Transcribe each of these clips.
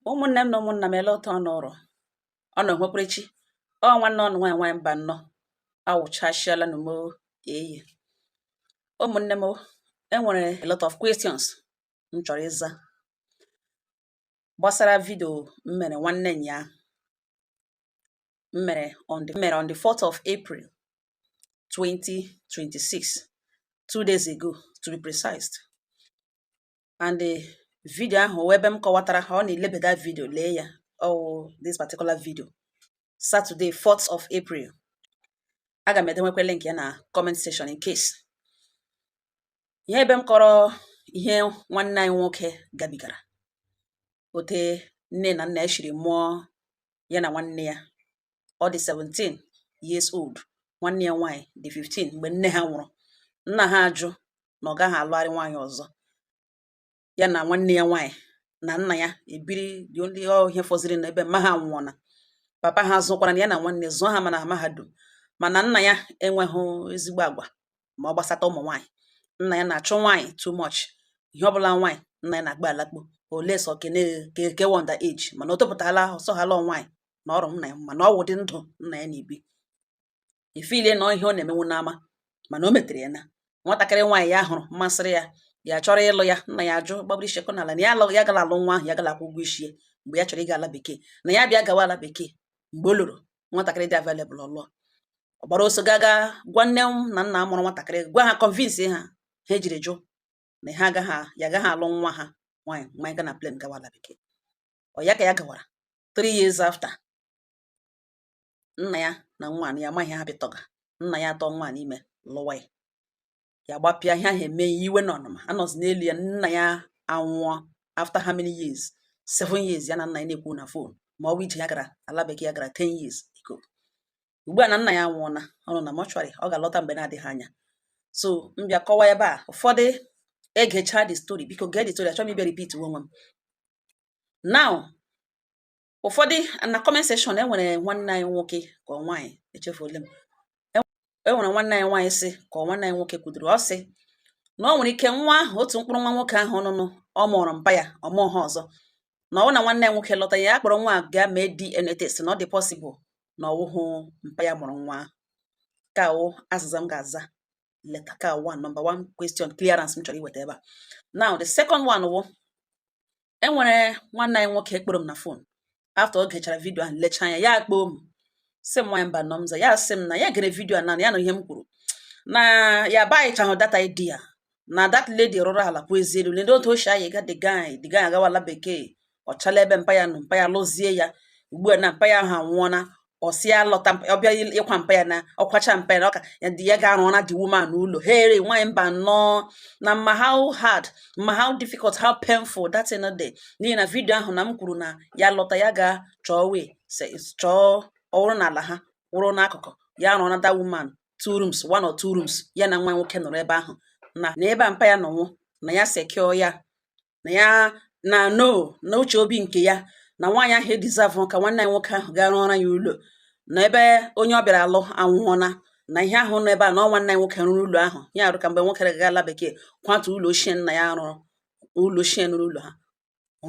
Ụmụnne m na ụmụnna m ele ụtọ ọnọrọ ọnọ nwekwerechi nwanne ọnụ nwaanyị mba nnọọ awụchashiala na mo eye ụmụnne m enwere a lot of questions m chọrọ ịza gbasara vidio m mere nwanne nya m mere on the 4th of April 2026, 2 days ago to be precise. And the video ahụ ebe m kọwatara ọ na-elebeda video lee ya this particular video Saturday 4th of April. Aga m edenwekwa link ya na comment section in case. Ihe ebe m kọrọ ihe nwanne anyị nwoke gabigara ote nne na nna ya shiri mụọ ya na nwanne ya ọ dị 17 years old, nwanne ya nwaanyị dị 15 mgbe nne ha nwụrụ. Nna ha ajụ na ọ gaghị alụgharị nwaanyị ọzọ, ya na nwanne ya nwaanyị na nna ya ebiri dị ndị ihe fọziri na ebe mma ha nwụọ na papa ha zụkwara na ya na nwanne zụọ ha mana mahadum, mana nna ya enweghị ezigbo agwa ma ọ gbasata ụmụ nwaanyị. Nna ya na-achụ nwaanyị too much, ihe ọbụla nwaanyị nna ya na-agba alakpo ole sọ ke wonder age, mana o topụtala ọsọhala nwaanyị na ọrụ nna ya, mana ọ wụ dị ndụ nna ya na-ebi ifile na ihe ọ na-emenwu n'ama, mana o metere ya na nwatakịrị nwaanyị ya hụrụ mmasịrị ya chọrọ ịlụ ya. Nna ya ajụ gbabiri shekọ n'ala na ya gala alụ nwa ahụ, ya gala akwụ ụgwọ isi ya mgbe ya chọrọ ịga ala bekee, na ya bịa gawa ala bekee. Mgbe o lụrụ nwatakịrị dị available ọlụọ, ọ gbara oso gaga gwa nne m na nna mụrụ nwatakịrị, gwa ha convince ha ejiri jụ na ha agaghị alụ nwa ha nwaanyị ga na plan gawa ala bekee. Ọ ya ka ya gawara 3 years after. Nna ya na nwaanyị ya amaghị ha bịtọga, nna ya atọ nwaanyị ime lụwa ya gbapịa ihe ahụ eme iwe na ọnụma anọzi n'elu ya. Nna ya anwụọ after how many years? 7 years ya na nna ya na-ekwu na phone, ma ọ bụ ije ya gara ala bekee ya gara 10 years ago. Ugbu a na nna ya anwụọ na ọnụ na mortuary, ọ ga-alọta mgbe na-adịghị anya. So m bịa kọwa ebe a ụfọdụ egecha the story, biko gee the story, achọghị m ịbịa repeat onwe m. Now ụfọdụ na comment section enwere nwanne anyị nwoke ka nwaanyị echefuole m, enwere nwanne anyị nwaanyị sị ka nwanne anyị nwoke kwudoro, ọ sị na ọ nwere ike nwa ahụ otu mkpụrụ nwa nwoke ahụ ọnụnụ ọ mụrụ mpa ya ọmụọ ha ọzọ, na ọ na nwanne ya nwoke lọta ya akpọrọ nwa gaa mee DNA test na ọ dị possible na ọwụhụ mpa ya mụrụ nwa. Ka awụ azịza m ga-aza leta ka number 1 question clearance m chọrọ iweta ebe a. Now the second one wụ enwere nwanne anyị nwoke kpọrọ m na phone after o gechara vidio ahụ lecha anya, ya akpọọ m sị m nwaanyị mba nọ m za, ya sị m na ya gere vidio a na ya na ihe m kwuru na ya baghịchahụ data idea na that lady rụrụ ala pụ ezielu ndị otu ochi anyị ga the guy agawala bekee, ọ chala ebe mpa ya nọ, mpa ya lụzie ya. Ugbu a na mpa ya ahụ anwụọna, ọ si ya lọta ọbịa ịkwa mpa ya na ọkwacha mpa ya na ọka ya dị ya ga-arụ na the woman n'ụlọ here nwaanyị mba nnọọ na ma how hard ma how difficult how painful that thing day. N'ihi na vidio ahụ na m kwuru na ya lọta ya ga chọọ wee chọọ ọwụrụ n'ala ha wụrụ n'akụkụ ya rụọ na that woman 2 rooms 1 or 2 rooms, ya na nwa nwoke nọrọ ebe ahụ na ebe a mpa ya nọnwụ na ya secure ya na ya na uche obi nke ya na nwaanyị ahụ deserve ka nwanne anyị nwoke ahụ gaa rụọra ya ụlọ, na ebe onye ọ bịara alụ anwụọna na ihe ahụ nọ ebe a na nwanne anyị nwoke rụrụ ụlọ ahụ ya arụ ka mgbe nwoke ga ala bekee kwatu ụlọ ochie nna ya rụrụ ụlọ ochie nụrụ ụlọ ha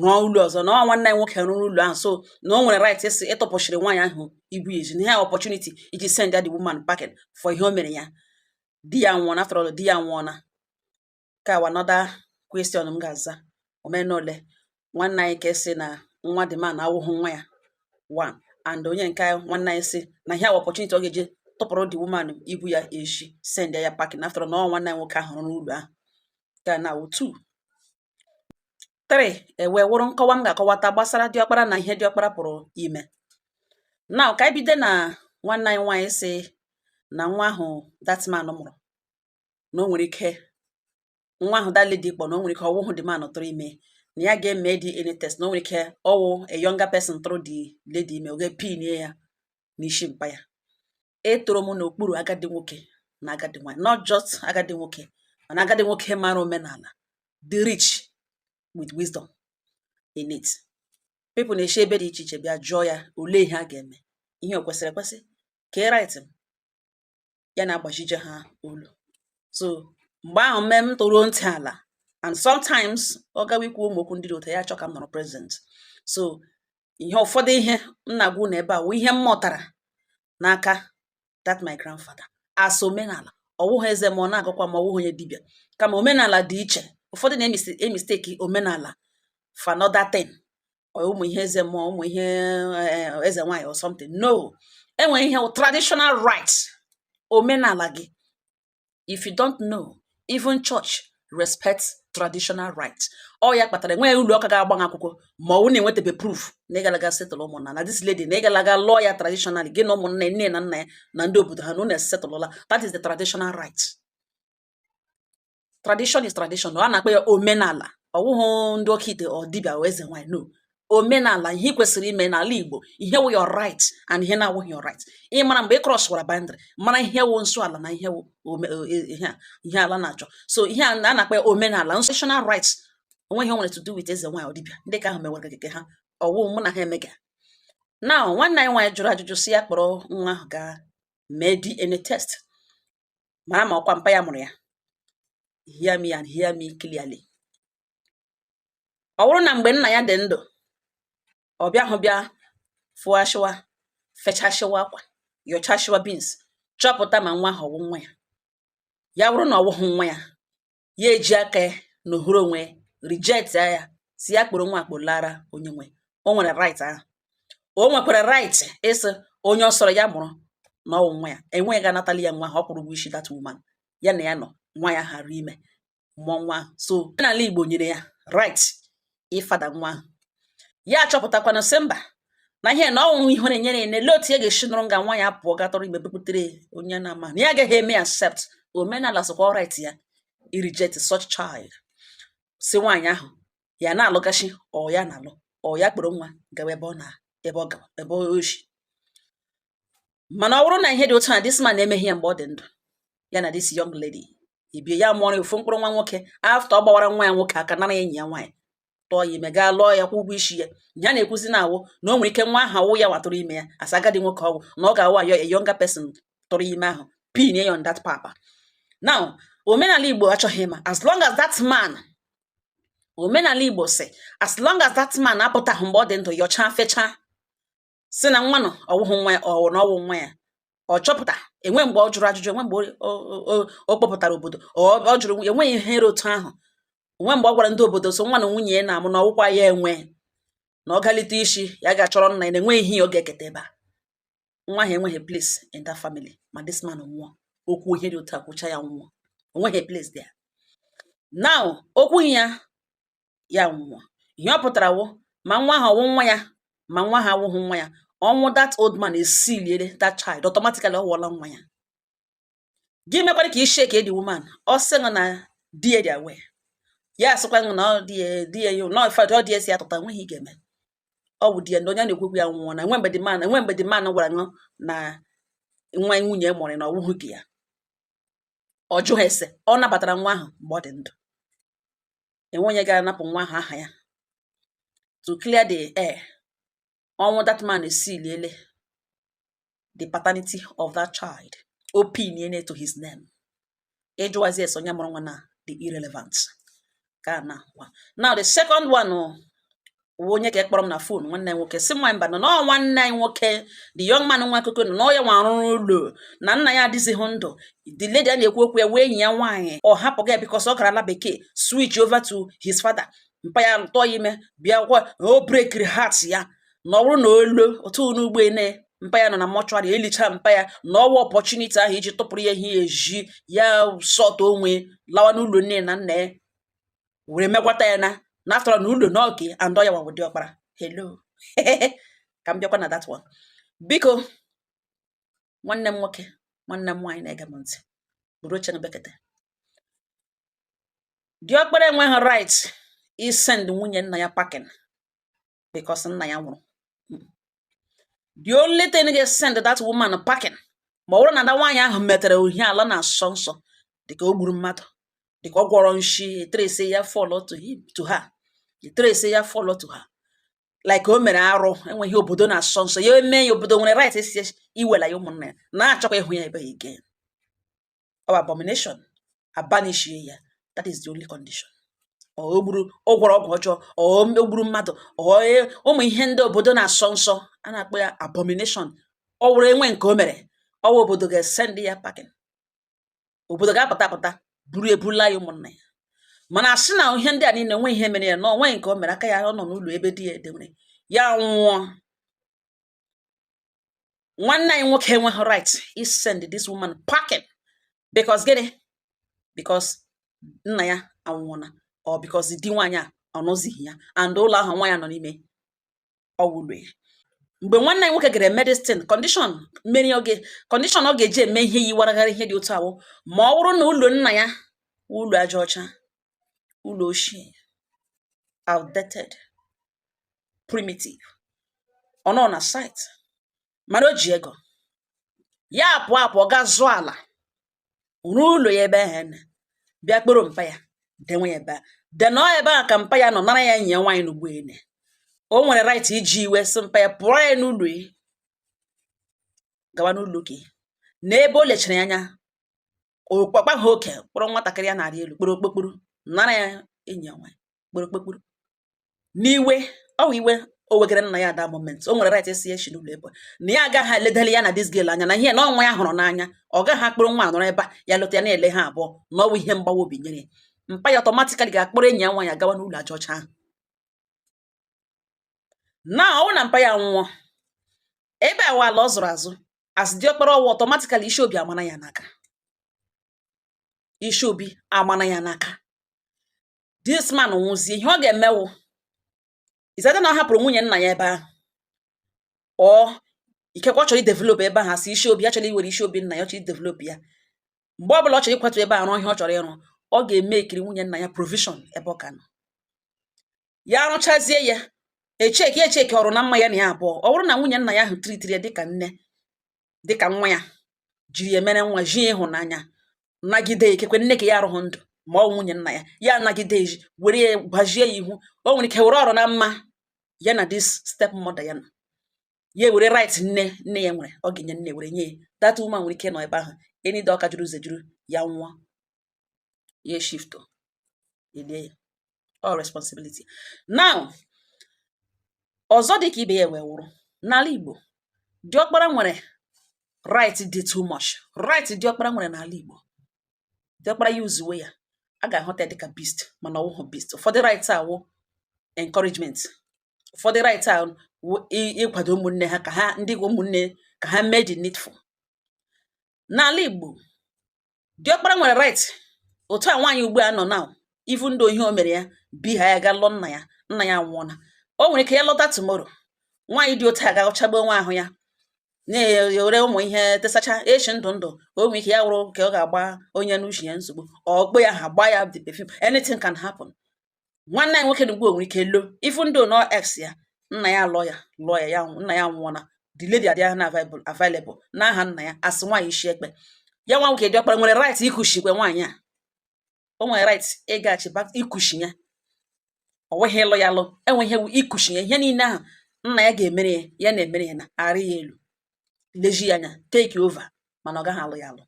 rụọ ụlọ ọzọ, na nwanne anyị nwoke rụrụ ụlọ ahụ. So na o nwere right isi ịtọpụchiri nwaanyị ahụ ibu ezi na ihe opportunity iji send the woman packing for ihe o mere ya. Di ya nwụọna, after all di ya nwụọna. Ka another question m ga-aza omenole nwanne anyị ka sị na nwa dị ma na awụghụ nwa ya 1, and onye nke nwanne anyị sị na ihe opportunity ọ ga-eje tụpụrụ the woman ibu ya echi send ya packing after all na nwanne anyị nwoke ahụ rụrụ ụlọ ahụ. Ka na 2 3 ewe wụrụ nkọwa m ga-akọwata gbasara diọkpara na ihe diọkpara pụrụ ime. Now ka anyị bido na nwanne anyị nwaanyị sị na nwa ahụ that man mụrụ na o nwere ike nwa ahụ that lady kpọ na o nwere ike ọwụhụ the man tụrụ ime, na ya ga-eme DNA test na o nwere ike ọwụ a younger person tụrụ the lady ime, oge pin ya n'isi mpa ya. Etoro m n'okpuru agadi nwoke na agadi nwaanyị, not just agadi nwoke mana agadi nwoke mara omenala, the rich with wisdom in it. People na-eche ebe dị iche iche bịa jụọ ya olee ihe a ga-eme, ihe o kwesịrị ekwesị ka e right ya na-agbajije ha olu. So mgbe ahụ mee m tụrụ ntị ala and sometimes ọ gawa ikwu ụmụ okwu ndị dị otu ya achọ ka m nọrọ president. So ihe ụfọdụ ihe m na-agwa unu ebe a wụ ihe m mụtara n'aka that my grandfather as omenala. Ọwụghị eze ma ọ na-agụkwa ma ọwụghị onye dibịa, kama omenala dị iche. Ụfọdụ na-emistake omenala for another thing, ụmụ ihe eze mmụọ, ụmụ ihe eze nwanyị or something. No, enwere ihe traditional rights omenala gị. If you don't know, even church respects traditional rights. Ọ ya kpatara enweghị ụlọ ụka ga-agbanwe akwụkwọ ma ọ na-enwetabe proof na ịgalaga settle ụmụnna na this lady na ịgalaga lụọ ya traditional gị na ụmụnna nne na nna ya na ndị obodo ha na unu esetụlụla. That is the traditional right. Tradition is tradition. A na-akpọ ya omenala. Ọwụghụ ndị oke ite ọ dibịa o eze nwanyị. No, omenala ihe kwesịrị ime n'ala Igbo, ihe wụ your right and ihe na-awụghị your right. Ị mara mgbe ị crosswara boundary, mara ihe wụ nsọ ala na ihe wụ ihe ala na-achọ. So ihe a na-akpọ ya omenala. Traditional rights onwe ihe nwere to do with eze nwanyị ọ dibịa. Ndị ka ahụ mewara keke ha, ọwụ mụ na ha emega. Now nwanne anyị nwaanyị jụrụ ajụjụ si ya kpọrọ nwa ahụ gaa mee DNA test mara ma ọkwa mpa ya mụrụ ya. Hear me and hear me clearly. Ọ bụrụ na mgbe nna ya dị ndụ, ọ bịa hụ bịa fụashiwa, fechashiwa akwa, yochashiwa beans, chọpụta ma nwa ahụ ọwụ nwa ya. Ya bụrụ na ọ wụghị nwa ya, ya eji aka ya na ohuru onwe reject ya, si ya kpụrụ nwa akpụ lara onye nwe. O nwere right ahụ. O nwekwara right ịsị onye ọ sọrọ ya mụrụ na ọwụ nwa ya. Enweghị ga-anatali ya nwa ahụ, ọ kwụrụ ụgwọ isi that woman. Ya na ya nọ nwa ya ghara ime mụọ nwa ahụ. So n'ala Igbo nyere ya right ịfada nwa ahụ. Ya achọpụtakwana sị mba na ihe na ọnwụ ihe na-enyere ene lee otu ya ga-esi nụrụ nga nwa ya pụọ gatọrọ igbe bepụtere onye na-ama na ya agaghị eme accept. Omenala sịkwa right ya i reject such child. Si nwaanyị ahụ ya na-alụgachi ọ ya na-alụ ọ ya kpọrọ nwa gawa ebe ọ oshi. Mana ọ bụrụ na ihe dị otu a this man na-emeghị ya mgbe ọ dị ndụ, ya na this young lady ibie ya mụọrọ ofu mkpụrụ nwa nwoke after ọ gbawara nwa ya nwoke aka nara enyi ya nwaanyị tụọ ya ime gaa lụọ ya kwụ ụgwọ isi ya. Ya na-ekwuzi na-awụ na o nwere ike nwa ahụ awụ ya watụrụ ime ya asa agadi nwoke ọgwụ na ọ ga-awụ a younger person tụrụ ime ahụ pin ya on that papa. Now omenala Igbo achọghị ịma as long as that man, omenala Igbo si as long as that man apụtaghị mgbe ọ dị ndụ yọcha fecha si na nwa nọ ọwụghị nwa ya ọ na ọwụ nwa ya, ọ chọpụta enwe mgbe ọ jụrụ ajụjụ, enwe mgbe o kpọpụtara obodo ọ jụrụ enweghị ihe otu ahụ. Onwe mgbe ọ gwara ndị obodo so nwa na nwunye ya na-amụ na ọwụkwa ya enwe na ọ galite isi ya ga-achọrọ nna ya na enweghị ihe ọ ga-eketa ebe a. Nwa ahụ enweghị place in that family ma this man nwụọ. Okwu ihe dị otu a kwụcha ya nwụọ, onweghị place there. Now okwu ya nwụọ, ihe ọ pụtara wụ ma nwa ahụ ọwụ nwa ya ma nwa ha awụghị nwa ya, ọnwụ that old man esiliere that child automatically ọ wụọla nwa ya. Gị mekwara ka ishake the woman ọ sị na di ya dị aware. Ya asịkwa na di ya na ifeatụ ọ dị esi atụta nweghị ga-eme. Ọ bụ di ya ndị onye na-ekwekwu ya nwụọ na enwe mgbe the man gwara ṅụ na nwa nwunye mụrụ na ọwụghị gị ya. Ọ jụghị ese ọ nabatara nwa ahụ mgbe ọ dị ndụ. Enwe onye ga-anapụ nwa ahụ aha ya. To clear the air, ọnwụ that man esiliele the paternity of that child, opinion to his name. Ịjụwazi ese onye mụrụ nwa na the irrelevant. Now the second one onye ka ekpọrọ m na phone nwanne nwoke si nwa mba nọ nwanne anyị nwoke the young man nwa akụkọ nọ ya nwa arụrụ ụlọ na nna ya adịzighị ndụ. The lady a na-ekwu okwu ya wee enyi ya nwaanyị ọ hapụghị ya because ọ gara ala bekee switch over to his father. Mpa ya tụọ ya ime bịa kwa o break heart ya na ọ bụrụ na olo otu n'ugbo ene mpa ya nọ na mortuary elicha mpa ya na ọwa opportunity ahụ iji tụpụrụ ya ihe eji ya sọt onwe lawa n'ụlọ nne na nna ya were megwata ya na after na ụlọ n'oge and ọ ya nwa dị ọkpara. Hello ka m bịakwa na that one. Biko nwanne m nwoke nwanne m nwaanyị na-ege m ntị bụrụ oche bekete. Diọkpara enweghị right isend nwunye nna ya packing because nna ya nwụrụ. The only thing ga send that woman packing ma ọ bụrụ na nwaanyị ahụ metere ohi ala na asọ nsọ dịka o gburu mmadụ, dịka ọ gwọrọ nshi trace ya follow to her. Trace ya follow to her like o mere arụ. Enweghị obodo na asọ nsọ ya eme ya obodo nwere right isi iwela ya ụmụnna ya na-achọkwa ịhụ ya ebe ya again. Our abomination abanish ya. That is the only condition. o gburu o gwọrọ ọgwụ ọjọọ o gburu mmadụ ụmụ ihe ndị obodo na-asọ nsọ a na-akpọ ya abomination. Ọ wụrụ enwe nke o mere, ọwa obodo ga-esend ya pakin, obodo ga-apụta buru ebula ya ụmụnna ya. Mana asị na ihe ndị a niile nwe ihe mere ya na onwe nke o mere aka ya ọ nọ n'ụlọ ebe di ya edewere ya nwụọ. Nwanne anyị nwoke enweghị right is send this woman packing because gịnị? Because nna ya anwụọna or because di nwaanyị a ọnụzighị ya and ụlọ ahụ nwa ya nọ n'ime ọwụlụ ya. Mgbe nwanne anyị nwoke gere medicine condition ọ ga-eji eme ihe yiwaragharị ihe dị otu ahụ ma ọ bụrụ na ụlọ nna ya ụlọ aja ọcha, ụlọ ochie, outdated, primitive, ọ nọ na site mana o ji ego ya apụ ga zụọ ala ruo ụlọ ya ebe ahụ bịa kporo mpa ya denwe ya ebe a denọ ebe a ka mpa ya nọ nara ya nye nwaanyị n'ugbo ene. O nwere right iji iwe sị mpa ya pụọ ya n'ụlọ ya gawa n'ụlọ gị na ebe o lechara ya anya okpakpa ha oke kpọrọ nwatakịrị ya na-arị elu kporo okpokporo nara ya enyi ya nwaanyị kporo okpokporo n'iwe. Ọ wụ iwe o wegara nna ya da moment o nwere right esi echi n'ụlọ ebe na ya agaghị eledali ya na this girl anya na ihe na ọnwa ya hụrụ n'anya ọ gaghị akpụrụ nwa anọrọ ebe ya lọta ya na-ele ha abụọ na ọ bụ ihe mgbawa obi nyere mpa ya ọtọmatikali ga-akpọrọ enyi ya nwaanyị gawa n'ụlọ aja ọcha ahụ. Na ọ na mpa ya nwụọ ebe awa ala ọ zụrụ azụ as diọkpara ọwụ ọtọmatikali isi obi amana ya n'aka, isi obi amana ya n'aka. This man nwụzie ihe ọ ga-emewu izede na ọ hapụrụ nwunye nna ya ebe ahụ ọ ikekwe ọ chọrọ idevelop ebe ahụ asị isi obi ya chọrọ iwere isi obi nna ya ọ chọrọ idevelop ya. Mgbe ọbụla ọ chọrọ ịkwatu ebe ahụ ihe ọ chọrọ ịrụ ọ ga-eme ekiri nwunye nna ya provision ebe ọ ka nọ ya rụchazie ya echeki ọrụ na mma ya na ya abụọ. Ọ bụrụ na nwunye nna ya ahụ tritiri ya dịka nne dịka nwa ya jiri emere nwa ji ịhụnanya nagide ikekwe nne ka ya arụghị ndụ ma ọ nwunye nna ya ya nagide were ya gbajie ya ihu o nwere ike were ọrụ na mma ya na this step mother ya nọ ya were right nne ya nwere ọ ga-enye nne were nye ya. That woman nwere ike nọ ebe ahụ enide ọka juru ụzọ juru ya nwụọ ya shift elie ya all responsibility. Now ọzọ dị ka ibe ya wee wụrụ n'ala Igbo diọkpara nwere right dị too much. Right diọkpara nwere n'ala Igbo diọkpara ya uzuwe ya a ga-ahụta dịka beast mana ọ wụghị beast. Ụfọdụ right awụ encouragement, ụfọdụ right ahụ ịkwado ụmụnne ha ka ha ndị ụmụnne ka ha mee the needful. N'ala Igbo diọkpara nwere right otu a nwaanyị ugbu a nọ now even though ihe o mere ya bi ha ya ga lụọ nna ya nwụọna o nwere ike ya lọta tomorrow nwaanyị dị otu a ga-ọchagbo nwa ahụ ya na-ewere ụmụ ihe tesacha echi ndụ o nwere ike ya wụrụ ka ọ ga-agba onye n'uche ya nsogbu ọkpọ ya ha gba ya the perfume anything can happen. Nwanne anyị nwoke n'ugbo nwere ike lo even though no ex ya nna ya lụọ ya nna ya nwụọna the lady adịghị na available n'aha nna ya asị nwaanyị isi ekpe ya nwa nwoke diọkpara nwere right ikushikwe nwaanyị a o nwere right ịgachi back ikushi ya ọ nweghị ịlụ ya lụ enweghị ikushi ya ihe niile ahụ nna ya ga-emere ya na-emere ya na arị ya elu leji ya anya take over mana ọ gaghị alụ ya alụ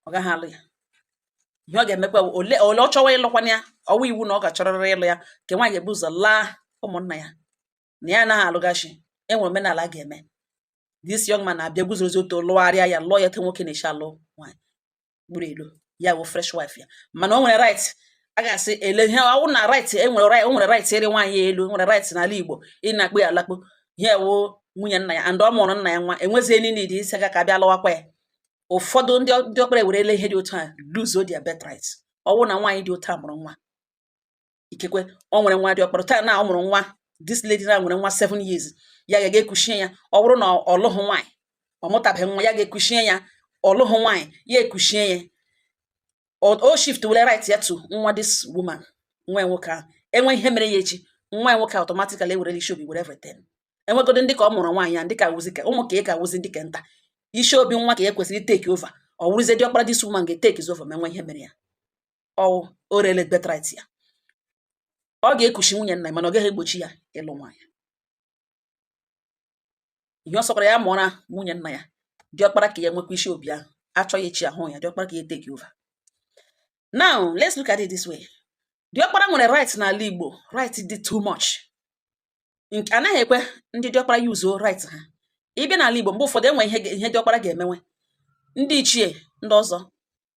ọ gaghị alụ ya. Ihe ọ ga-emekwa ole ọ chọwa ịlụkwana ya ọwa iwu na ọ ga-achọrịrị ịlụ ya nke nwaanyị ga-ebu ụzọ laa ụmụnna ya na ya anaghị alụgachi enwere omenala ga-eme this young man na-abịa guzozi otu lụgharịa ya lụọ ya te nwoke na-eche alụ nwaanyị gburu elu ya bụ fresh wife ya mana o nwere right a ga-asị ele ihe ọwụ na right o nwere right ịrị nwaanyị elu nwere right n'ala Igbo ị na-akpụ ya alakpụ ihe ewu nwunye nna ya and ọ mụrụ nna ya nwa enwezie niile dị isi aka ka bịa lụwakwa ya. Ụfọdụ ndị ọkpara ewerele ihe dị otu a lose their birthright. Ọwụ na nwaanyị dị otu a mụrụ nwa ikekwe ọ nwere nwa dị ọkpara taa na ọ mụrụ nwa this lady na nwere nwa 7 years ya ga-ekushie ya ọ bụrụ na ọ lụghị nwaanyị ọ mụtabeghị nwa ya ga-ekushie ya ọ lụghị nwaanyị ya ekushie ya o shift were right ya to nwa this woman nwa nwoke ahụ enwe ihe mere ya echi nwa nwoke automatically ewerele isi obi were everything enwegodo ndị ka ọ mụrụ nwaanyị ya ndị ka wụzi ka ụmụ ka ị ka wụzi ndị ka nta isi obi nwa ka ya kwesịrị take over ọ wụrụzie diọkpara this woman ga-take over ma enwe ihe mere ya o rele birthright ya ọ ga-ekushi nwunye nna ya mana ọ gaghị egbochi ya ịlụ nwaanyị. Ihe ọ sọkwara ya mụọra nwunye nna ya diọkpara ka ya nwekwa isi obi ahụ achọghị echi ahụ ya diọkpara ka ya take over. Now, let's look at it this way. Diokpara nwere right n'ala Igbo, right dị too much. Anaghị ekwe ndị diokpara yuzuo right ha. Ịbịa n'ala Igbo mgbe ụfọdụ enwe ihe diokpara ga-emenwe. Ndị ichie ndị ọzọ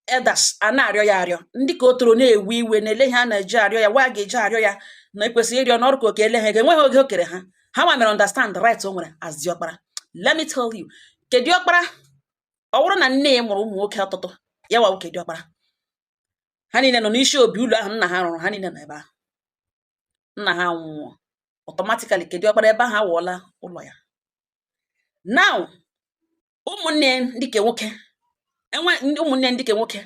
elders a na-arịọ ya arịọ, ndị ka o toro na-ewe iwe na-ele ha na-eji arịọ ya, wa ga-eji arịọ ya na ekwesịrị ịrịọ n'ọrụ ka oke ele ha ga-enweghị oge o kere ha. Ha nwa mere understand the right o nwere as diokpara. Let me tell you, ke diokpara ọ bụrụ na nne ya mụrụ ụmụ nwoke ọtụtụ, ya wa oke diokpara. Ha niile nọ n'isi obi ụlọ ahụ nna ha rụrụ, ha niile nọ ebe ahụ. Nna ha nwụọ, automatically ke diokpara ebe ahụ awụọla ụlọ ya. Now, ụmụnne ndị ke nwoke ụmụnne ndị ke nwoke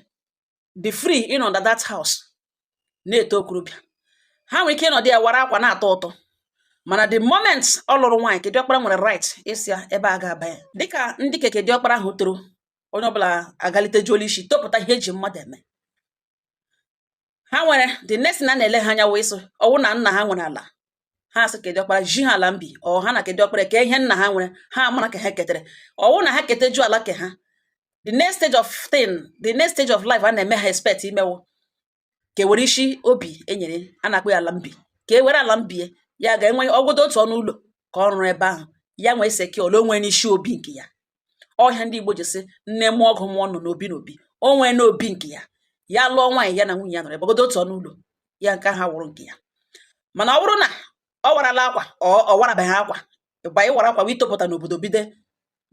dị free ịnọ under that house na-eto okorobịa. Ha nwere ike ịnọdụ ya wara akwa na-atọ ụtọ, mana the moment ọ lụrụ nwaanyị, ke diokpara nwere right ịsị ya ebe a ga-aba ya. Dịka ndị ke diokpara ahụ toro, onye ọbụla agalitejuola isi topụta ihe eji mmadụ eme. Ha nwere the next na na-ele ha anya wee sị ọwụ na nna ha nwere ala, ha sị ke diokpara ji ha ala mbi, ọ ha na ke diokpara ke ihe nna ha nwere, ha mara ka ha ketere. Ọwụ na ha keteju ala ke ha, the next stage of life a na-eme ha expect imewo ka were isi obi enyere a na-akpọ ala mbi, ka e were ala mbie ya ga-enwe ọgwụdo otu ọnụ ụlọ ka ọ rụrụ ebe ahụ, ya nwee seke ole onwe n'isi obi nke ya. Ọhịa ndị Igbo ji sị nne mụọ ọgụ mụọ nọ n'obi n'obi, o nwee n'obi nke ya, ya lụọ nwaanyị ya na nwunye ya nọrọ ebe ọgwụdo otu ọnụ ụlọ ya, nke ha wụrụ nke ya. Mana ọ bụrụ na ọ warala akwa ọ warabeghị akwa, ịgba ịwara akwa wee topụta n'obodo bido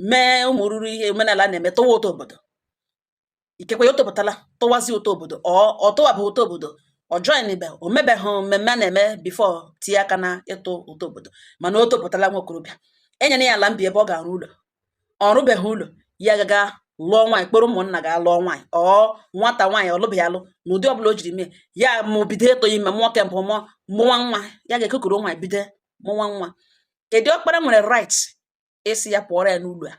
mee ụmụ ruru ihe omenala na-eme, tụwa ụtọ obodo. Ikekwe ya otopụtala tụwazi ụtọ obodo, ọ tụwabụ ụtọ obodo, ọ joinibe o mebeghị mmemme a na-eme before tinye aka na ịtụ ụtọ obodo, mana o topụtala nwa okorobịa enyere ya ala mbi ebe ọ ga-arụ ụlọ, ọ rụbeghị ụlọ, ya gaga lụọ nwaanyị, kpọrọ ụmụnna ga lụọ nwaanyị, ọ nwata nwaanyị ọ lụbeghị alụ n'ụdị ọbụla o jiri mee ya, ma bido ịtọ ime mụọ ke mbụ mụwa nwa, ya ga-ekokoro nwaanyị bido mụwa nwa. Ke diokpara nwere right ịsị ya pụọrọ ya n'ụlọ a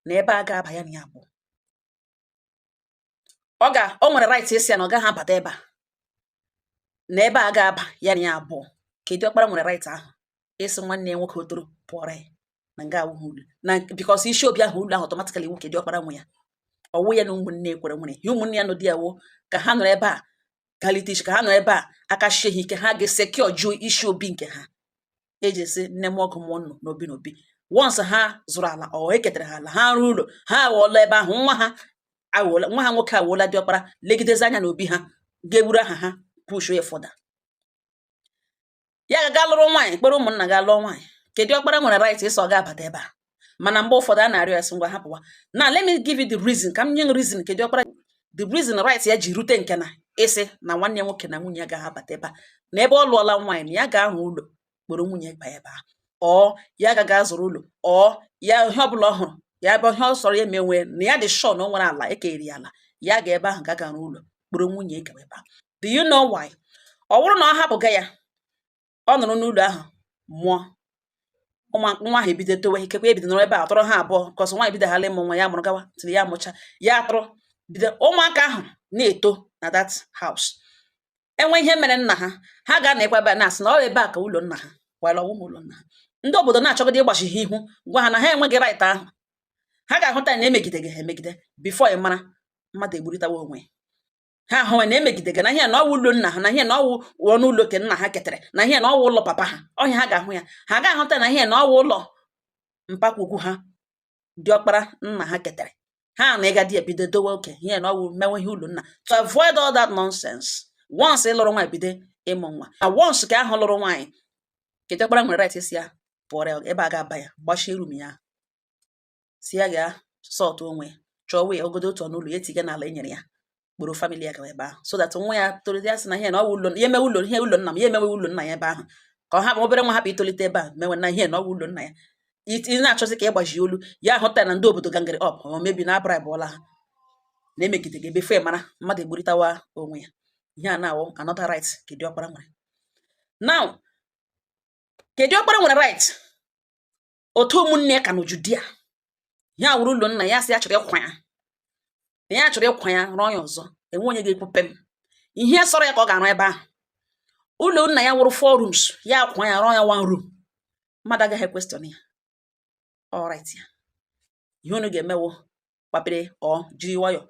na ebe a ga-aba ya na ya bụ. O nwere right ịsị ya na ọ gaghị abata ebe a na ebe a ga-aba ya na ya abụọ. Ke diokpara nwere right ahụ ịsị nwanne ya nwoke otoro pụọrọ ya na nga awụghị ụlọ, na because isi obi ahụ ụlọ ahụ automatically nwoke diokpara nwe ya. Ọwụ ya na ụmụnne kwere nwere ihe ụmụnne ya nọ di ya wo ka ha nọrọ ebe a galite iche, ka ha nọrọ ebe a aka shie ha ike, ha ga-esekio juo isi obi nke ha. Eji esi nne m ọgụ mụọ nọ n'obi n'obi. Once ha zụrụ ala ọ eketere ha ala, ha rụọ ụlọ, ha awụọla ebe ahụ, nwa ha nwoke awụọla diokpara, legidezi anya n'obi ha, ga-egburu aha ha pushuo ya fọda. Ya ga lụrụ nwaanyị, kpọrọ ụmụnna ga lụọ nwaanyị. Ke diokpara nwere right ịsọ ọ ga-abata ebe a, mana mgbe ụfọdụ a na-arịọ ya sị ngwa hapụwa. Now let me give you the reason, ka m nye reason ke diokpara, the reason right ya ji rute nke na ịsị na nwanne ya nwoke na nwunye ya gaghị abata ebe a, na ebe ọ lụọla nwaanyị na ya ga-ahụ ụlọ kpọrọ nwunye ba ebe a, ọ ya gaga zụrụ ụlọ, ọ ya ihe ọbụla ọ hụrụ ya ebe ihe ọ sọrọ ya menwe na ya dị sure na o nwere ala ekeri ala, ya ga ebe ahụ gaga rụ ụlọ kpọrọ nwunye ebe ebe a. Do you know why? Ọ bụrụ na ọ hapụga ya, ọ nụrụ n'ụlọ ahụ mụọ nwa ahụ ebido towe, ikekwe ebido nọrọ ebe a tọrọ ha abụọ, kọsọ nwaanyị bido hala ịmụ nwa, ya mụrụ gawa tiri ya mụcha, ya tụrụ bido ụmụaka ahụ na-eto na that house. Enwe ihe mere nna ha ga-anọkwa ebe a na-asị na ọ ebe a ka ụlọ nna ha, wala ọwụghị ụlọ nna ha. Ndị obodo na-achọgide ịgbachi ha ihu, gwa ha na ha enweghị right ahụ. Ha ga-ahụta na emegide gị ha emegide before ị mara mmadụ egburịtawa onwe ha ahụ na emegide gị, na ihe na ọwụ ụlọ nna ha, na ihe na ọwụ ọnụ ụlọ ke nna ha ketere, na ihe na ọwụ ụlọ papa ha. Ọhịa ha ga-ahụ ya, ha ga-ahụta na ihe na ọwụ ụlọ mpakwukwu ha diokpara nna ha ketere. Ha na ịgadi ebido dowe oke ihe na ọwụ mewe ihe ụlọ nna, to avoid all that nonsense. Once ị lụrụ nwaanyị bido ịmụ nwa, na once ka ahụ lụrụ nwaanyị, ke diokpara nwere right isi ya pụọrọ ebe a ga-aba ya, gbachie rum ya, si ya ga sọtụ onwe, chọọ wee ogodo otu ọnụ ụlọ ya etiga n'ala enyere ya, kporo family ya gawa ebe ahụ, so that nwa ya toro ya sị na ihe na ọwụ ụlọ ya emewe ụlọ, ihe ụlọ nna m ya emewe ụlọ nna ya ebe ahụ, ka ọ hapụ obere nwa hapụ itolite ebe a mewe na ihe na ọwụ ụlọ nna ya. Ị na-achọzi ka ịgbaji olu ya, hụta na ndị obodo gangere up ọ mebi na abra bụọla ha na emegide gị ebefe mara mmadụ egburịtawa onwe ya. Ihe a na-awụ another right ke diokpara nwere. Now ke diokpara nwere right otu ụmụnne ka n'uju di ya, ya wuru ụlọ nna ya sị ya chọrọ ịkwa ya, na ya chọrọ ịkwa ya rụọ ya ọzọ, enwe onye ga-ekwupe m ihe sọrọ ya ka ọ ga-arụ ebe ahụ. Ụlọ nna ya wụrụ 4 rooms, ya kwa ya rụọ ya 1 room, mmadụ agaghị question ya. All right ya, ihe unu ga-emewo kpapịrị ọ jiri nwayọ,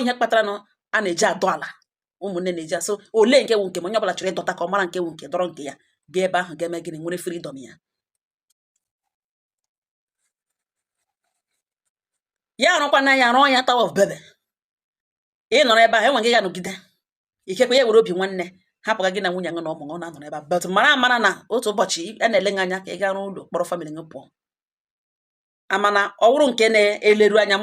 ihe kpatara na a na-eji adọ ala ụmụnne na-eji asụ ole nke wụ nke m, onye ọbụla chọrọ ịdọta ka ọ mara nke wụ nke dọrọ nke ya gaa ebe ahụ ga-eme gịnị nwere freedom ya. Ya arụkwana ya rụọ ya Tower of Babel. Ị nọrọ ebe ahụ enweghị ya nọgide ikekwe ya were obi nwanne hapụga gị na nwunye gị na ụmụ gị na-anọrọ ebe a, but mara na otu ụbọchị a na-ele gị anya ka ị gaa n'ụlọ kpọrọ family gị pụọ. Amana ọ bụrụ nke na-eleru anya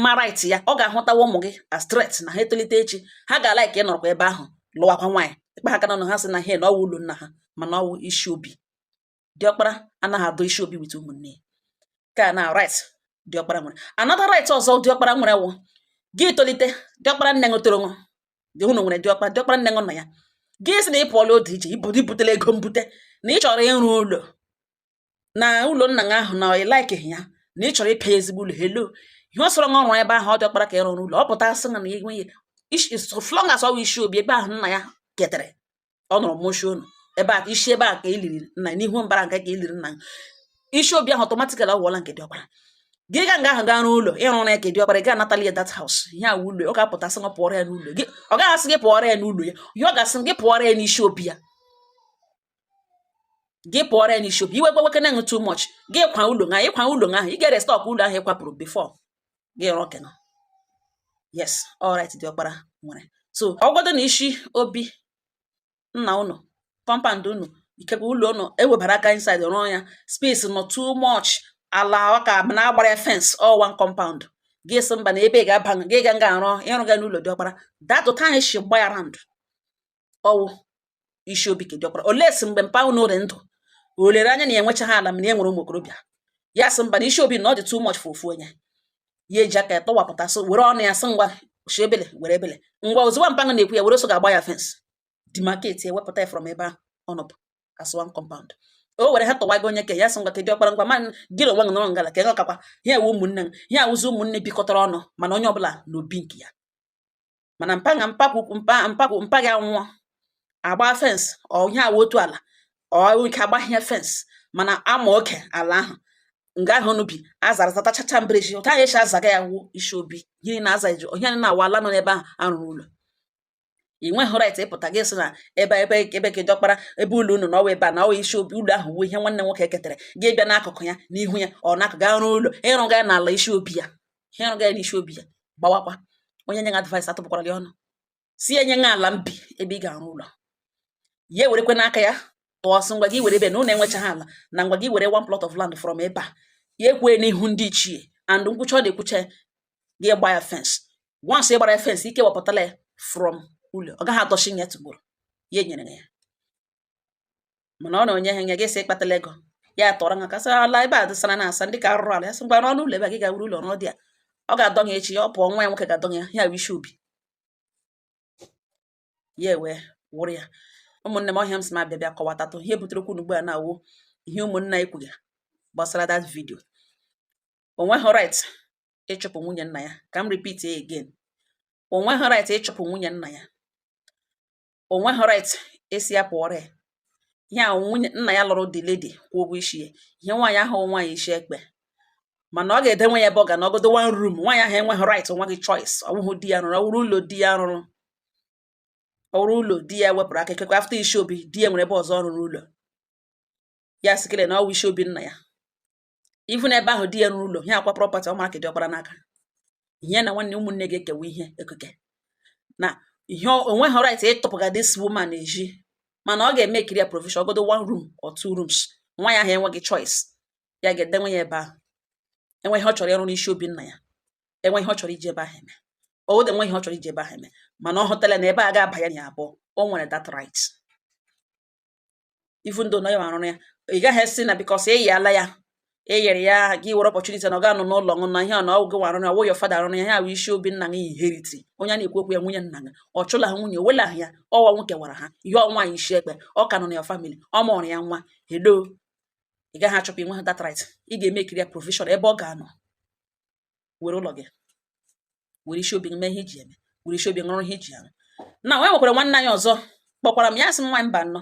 ma right ya, ọ ga-ahụtawa ụmụ gị as threat na ha etolite echi ha ga-ala ka ị nọrọkwa ebe ahụ lụwakwa nwaanyị ịkpa ha aka na ha sị na ha na ọwụ ụlọ nna ha mana ọwụ isi obi. Diọkpara anaghị adụ isi obi wit ụmụnne ka na right diọkpara nwere. Another right ọzọ diọkpara nwere wụ gị tolite diọkpara nne ṅụtoro ṅụ dị unu nwere diọkpara nne ṅụ nna ya gị sị na ị pụọla ode ije ibutela ego mbute na ị chọrọ ịrụ ụlọ na ụlọ nna gị ahụ na ị likeghị ya na ị chọrọ ịpị ezigbo ụlọ helo ihe ọ sọrọ ọrụ ebe ahụ ọ diọkpara ka ịrụ ụlọ ọ pụta sị na enweghị flong as ọwa isi obi ebe ahụ nna ya ketere ọ nọrọ moshi unu ebe a isi ebe a ka iliri nna n'ihu mbara nke ka iliri nna isi obi ahụ ọtọmatikali ọwụọla nke diọkpara. Gị ga nga ahụ gaa n'ụlọ ịrụ na eke diọkpara ị ga-anatali ya that house ihe a ụlọ ọ ga-apụta sị gị pụọrọ ya n'ụlọ gị, ọ gaghị asị gị pụọrọ ya n'ụlọ ya ihe ọ ga-asị gị pụọrọ ya n'isi obi ya, gị pụọrọ ya n'isi obi iwe gbaweke na-enwe too much gị kwa ụlọ nga ịkwa ụlọ ahụ ị ga-restọk ụlọ ahụ ịkwapụrụ before gị rụọ kena. Yes, all right diọkpara nwere. So ọgwọdụ na isi obi nna unu compound unu ikekwe ụlọ unu ewebara aka inside rụọ ya space nọ too much ala ọka na agbara ya fence all one compound gị sị mba na ebe ị ga-aba gị ga nga arụ ịrụ ga n'ụlọ diọkpara that time she gbaya around ọwụ isi obi ke diọkpara. Ole si mgbe mpa unu dị ndụ olere anya na ya enwecha ha ala mana e nwere ụmụ okorobịa ya sị mba na isi obi na ọ dị too much for ofu onye ya eji aka ya tọwapụta so were ọnụ ya sị ngwa shi ebele were ebele ngwa ozugbo mpanga na-ekwu ya were so ga-agba ya fence demarcate ya wepụta ya from ebe ahụ ọnọbụ as one compound. O were ha tọwago onye ke ya sị ngwa ke diọkpara ngwa ma gị na onwe gị nọrọ ngala ka ọkakwa ihe awụ ụmụnne gị ihe awụzi ụmụnne bikọtara ọnụ mana onye ọbụla n'obi nke ya mana mpa gị anwụọ agba fence ọ ihe awụ otu ala ọ ike agbahie fence mana ama oke ala ahụ nga ahụ n'ubi azara zatachacha mbreji ụta ya echi azaga ya wụ isi obi gịnị na-aza iji onye na-awa ala nọ n'ebe ahụ arụrụ ụlọ. Ị nweghị right ịpụta gị sị na ebe ke diọkpara ebe ụlọ unu na ọwa ebe a na ọwa isi obi ụlọ ahụ wụ ihe nwanne nwoke ketere gị bịa n'akụkụ ya n'ihu ya ọ na-akụ gaa ọrụ ụlọ ịrụ ga n'ala isi obi ya ịrụ ga n'isi obi ya gbawakwa onye nye gị advice atụpụkwara gị ọnụ si enye gị ala mbi ebe ị ga-arụ ụlọ ya ewerekwe n'aka ya tụọsị ngwa gị were ebe na ụlọ enwechaghị ala na ngwa gị were one plot of land from ebe a ya ekwee n'ihu ndị ichie and nkwucha ọ na-ekwucha gị gba ya fence once ị gbara ya fence ike wepụtala ya from ụlọ ọ gaghị atọchi ya tụgburu ya enyere ya mana ọ na onye ha nye gị sị ịkpatala ego ya tọrọ nga kasị ala ebe a dịsara na asa ndị ka arụrụ ala ya sị ngwa n'ọnụ ụlọ ebe a gị ga-wuru ụlọ n'ọdị ya ọ ga-adọ ya echi ya ọ pụọ nwa ya nwoke ga-adọ ya ya wụ isi obi ya wee wụrụ ya. Ụmụnne m ọhịa m si ma bịa kọwatatụ ihe butere okwu ugbu a na-awụ ihe ụmụnna ikwuga gbasara that video. O nweghị right ịchụpụ nwunye nna ya ka m repeat again o nweghị right ịchụpụ nwunye nna ya o nweghị right esi ya pụọrọ ya ihe a nwunye nna ya lụrụ dị lady kwụọ ụgwọ isi ya ihe nwaanyị ahụ nwaanyị isi ekpe mana ọ ga-edenwe ya ebe ọ ga n'ọgodo one room nwaanyị ahụ enweghị right onweghị choice ọ bụghị di ya rụrụ ọwụrụ ụlọ di ya rụrụ ọrụ ụlọ di ya wepụrụ aka ekekwe after isi obi di ya nwere ebe ọzọ ọ rụrụ ụlọ ya sikele na ọwụ isi obi nna ya even ebe ahụ di ya rụrụ ụlọ ihe akwa property ọ mara ka diọkpara n'aka ihe na nwanne ụmụnne ga-ekewa ihe ekeke na ihe onweghị right ịtụpụga this woman eji mana ọ ga-eme ekiri ya provision ọgodo one room or two rooms nwa ya ahụ enweghị choice ya ga-edenwe ya ebe ahụ enweghị ọ chọrọ ịrụ n'isi obi nna ya enweghị ọ chọrọ iji ebe ahụ eme o de enweghị ọ chọrọ iji ebe ahụ eme mana ọ hụtala na ebe a ga-aba ya na abụọ o nwere that right even though na ya arụ ya ị gaghị esi na because eyala ya eyere ya gị were opportunity na ọ ga-anọ n'ụlọ ṅụ na ihe a na ọgụ arụ ya wụ ya fada arụ ya ha wụ isi obi nna gị inheriti onye na-ekwu okwu ya nwunye nna gị ọ chụla ha nwunye welaghị ya ọwa nwoke gwara ha ihe ọnwa anyị isi ekpe ọ ka nọ na ya family ọ mụrụ ya nwa hello ị gaghị achọpụ inwe that right ị ga-eme ekiri ya provision ebe ọ ga-anọ were ụlọ gị were isi obi mee ihe iji eme were isi obi ṅụrụ ihe iji arụ na onye nwekwara nwanne anyị ọzọ kpọkwara m ya sị nwaanyị mba nnọọ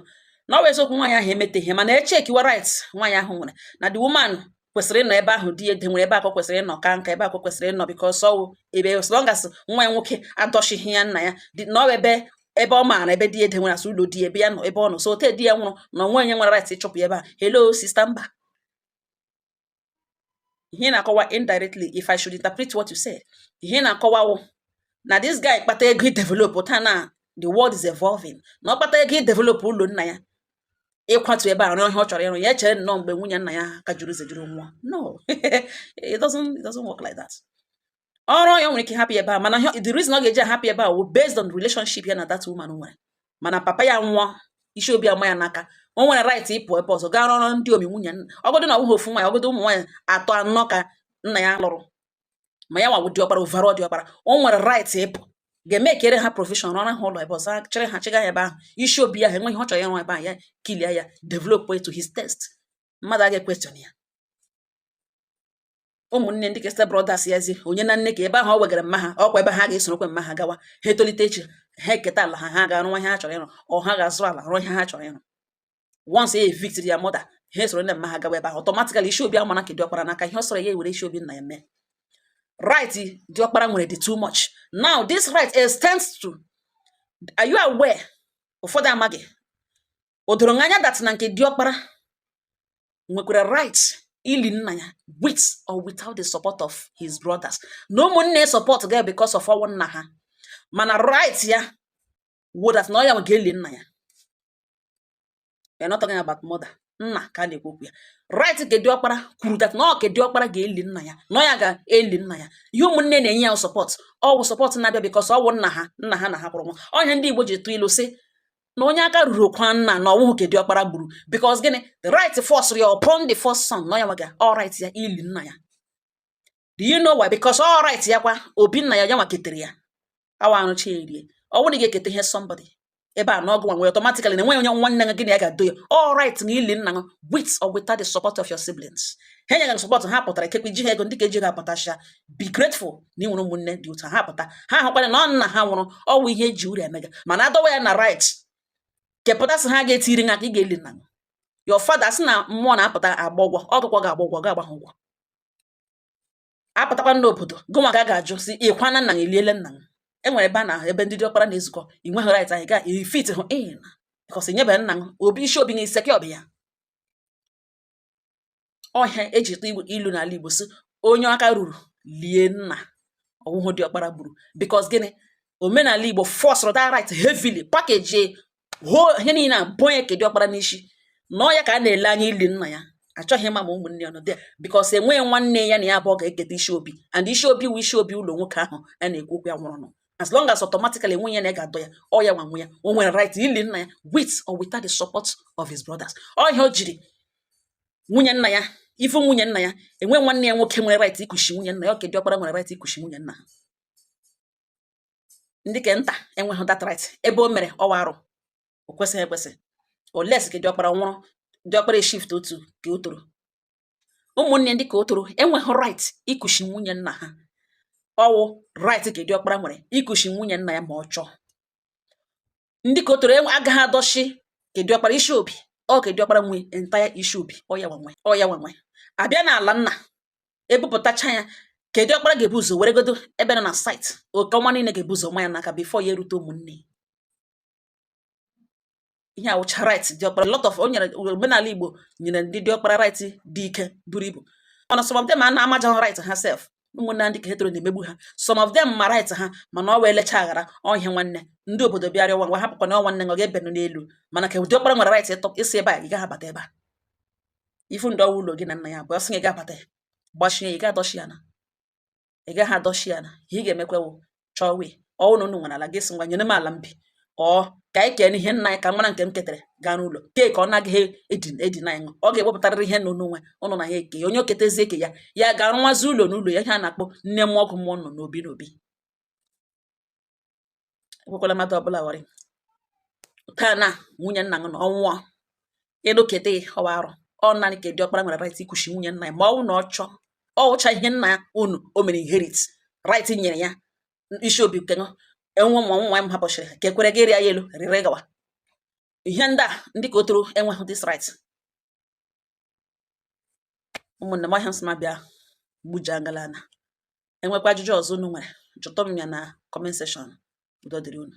na ọ bụ eziokwu nwaanyị ahụ emeteghị mana echekiwa right nwaanyị ahụ nwere na the woman kwesịrị ịnọ ebe ahụ di ya nwere ebe akọ kwesịrị ịnọ ka nka ebe akọ kwesịrị ịnọ because ọwụ ebe as long as nwa ya nwoke adọchighị ya nna ya na ọ ebe ọ maara ebe di ya nwere asụ ụlọ di ebe ya nọ ebe ọ nọ so ote di ya nwụrụ na onwe onye nwere right ịchụpụ ebe a hello sister mba ihe na-akọwa indirectly if I should interpret what you said ihe na-akọwawo na this guy kpata ego develop taa na the world is evolving na ọ kpata ego develop ụlọ nna ya ịkwatu ebe a rụọ ihe ọ chọrọ ịrụ ya chere nnọọ mgbe nwunye nna ya ka juru zejuru nwa no it doesn't work like that. Ọrụ ya nwere ike hapụ ebe a mana the reason ọ ga-eji ahapụ ebe a wụ based on relationship ya na that woman nwere mana papa ya nwụọ isi obi ama ya n'aka o nwere right ịpụ ebe ọzọ gaa rụọ ndị omi nwunye ọgọdụ na ọbụghị ofu nwaanyị ọgọdụ ụmụ nwaanyị atọ anọ ka nna ya lụrụ ma ya nwa bụ diọkpara overall diọkpara o nwere right ịpụ ga-eme kere ha provision rụọra ha ụlọ ebe ọzọ chere ha chịga ya ebe ahụ isi obi ya ha enweghị ọ chọrọ ya nwa ebe ahụ ya kilia ya develop to his test mmadụ aga question ya ụmụnne ndị ka step brothers yazi onye na nne ka ebe ahụ ọ wegara mma ha ọkwa ebe ha ga-esorokwe mma ha gawa ha etolite echi ha eketa ala ha ga-arụ nwa ihe ha chọrọ ịrụ ọ ha ga-azụ ala rụọ ihe ha chọrọ ịrụ once e evict ya mother ha esoro nne mma ha gawa ebe ahụ automatically isi obi amana ka diọkpara n'aka ihe ọ sọrọ ya ewere isi obi nna ya mee right diọkpara nwere dị too much now this right extends to are you aware ụfọdụ amaghị o doro anya that na nke diọkpara nwekwara right ili nna ya with or without the support of his brothers na ụmụnne support ga because of ọnwụ nna ha mana right ya would that na ya nwe ga-eli nna ya we are not talking about mother nna ka na-ekwu ya right ke diọkpara kwuru that na ọ ke diọkpara ga-eli nna ya na ya ga-eli nna ya ihe ụmụnne na-enye ya support ọwụ support na-abịa because ọwụ nna ha na ha kwụrụ nwa onye ndị Igbo ji tụ ilu sị na onye aka ruru okwa nna na ọnwụhụ ka diọkpara gburu because gịnị the right force ya upon the first son na ya nwaga all right ya ili nna ya do you know why because all right ya kwa obi nna ya ya nwa ketere ya awa arụcha erie ọwụ na ga-ekete ihe somebody ebe a na ọgụ nwa automatically na enweghị onye nwanne gị na ya ga-ado ya all right na ili nna with or without the support of your siblings ha nye ga support ha pụtara ekekwe ji ha ego ndị ka eji ga-apụtasha be grateful na ị nwere ụmụnne dị ụtọ ha pụta ha hụkwara na nna ha nwụrụ ọwụ ihe eji uru emega mana adọwa ya na right kepụtasị ha ga-etiri nga ka ị ga-eli nna your father sị na mmụọ na-apụta agba ụgwọ ọ gụkwa ga-agba ụgwọ ga-agba ha ụgwọ apụtakwa n'obodo gụnwa ka a ga-ajụ si ịkwa na nna ya eliele nna m enwere ebe a na ebe ndị diọkpara na-ezukọ ị nweghị right anyị ga ifit hụ in because nyebe nna m obi isi obi n'isi ka ọbịa ọhịa eji ilu n'ala Igbo si onye aka ruru lie nna ọwụhụ diọkpara gburu because gịnị omenala Igbo force that right heavily package ihe niile a bụ onye ka diọkpara n'isi nọ ya ka a na-ele anya ili nna ya achọghị ịma ma ụmụnne ya nọ dị because enweghị nwanne ya na ya abụọ ga-eketa isi obi and isi obi wu isi obi ụlọ nwoke ahụ a na-ekwu okwu ya nwụrụ nọ as long as automatically enwe ya na ga-adọ ya ọ ya nwa ya o nwere right ili nna ya with or without the support of his brothers ọ ihe o jiri nwunye nna ya ifu nwunye nna ya enwe nwanne ya nwoke nwere right ikushi nwunye nna ya oke diọkpara nwere right ikushi nwunye nna ha ndị ke nta enweghị that right ebe o mere ọwa arụ o kwesịghị ekwesị oles ka diọkpara nwụrụ diọkpara shift otu ka o toro ụmụnne ndị ka o toro enweghị right ikushi nwunye nna ha ọwụ right ka diọkpara nwere ikushi nwunye nna ya ma ọ chọọ ndị ka o toro agaghị adọshi ka diọkpara isi obi ọ ka diọkpara nwe entire isi obi ọ ya nwe abịa n'ala nna ebupụtacha ya ka diọkpara ga-ebu ụzọ were godo ebe nọ na site oke ọnwa niile ga-ebu ụzọ nwa ya n'aka before ya erute ụmụnne ihe awụcha right diọkpara lot of o nyere omenala Igbo nyere ndị diọkpara right dị ike buru ibu mana some of them a na-amaja right ha self ụmụnna ndị ka hetero na-emegbu ha some of them ma right ha mana ọ wee lecha aghara ọhịa nwanne ndị obodo bịara nwa hapụkwa na nwanne ọ ga-ebenụ n'elu mana ka diọkpara nwere right ịtọ isi ebe a ị gaghị abata ebe a ifu ndị ọwụ ụlọ gị na nna ya bụ ọsị gị ga-abata ya gbachie ị ga-adọshi ya na ị gaghị adọshi ya na ihe ị ga-emekwewo chọọ wee ọwụ na unu nwere ala gị si ngwa nyere m ala mbi ọ ka anyị kee ihe nna anyị ka mara nke m ketere gaa n'ụlọ kee ka ọ naghị edina anyị ọ ga-ewepụtarịrị ihe nọ n'onwe ụnụ na ya eke onye oketezi eke ya ga-arụ nwazi ụlọ n'ụlọ ya ihe a na-akpọ nne m ọgụ mmụọ nọ n'obi ekwekwala mmadụ ọbụla wari taa na nwunye nna gị na ọnwụọ elu kete ọwa arụ ọ naanị ka diọkpara nwere right ikushi nwunye nna ya ma ọ na ọ chọọ ọ wụcha ihe nna ya unu o mere inherit right nyere ya isi obi kenụ enwe nwa m hapụchiri ka ekwere gị rịa ya elu rịrị gawa ihe ndị a ndị ka o toro enweghị this right ụmụnne m, ọhịa m sị m abịa gbujaa ngala na. Enwekwa ajụjụ ọzọ unu nwere, jụtụ m ya na comment section. Udo dịrị unu.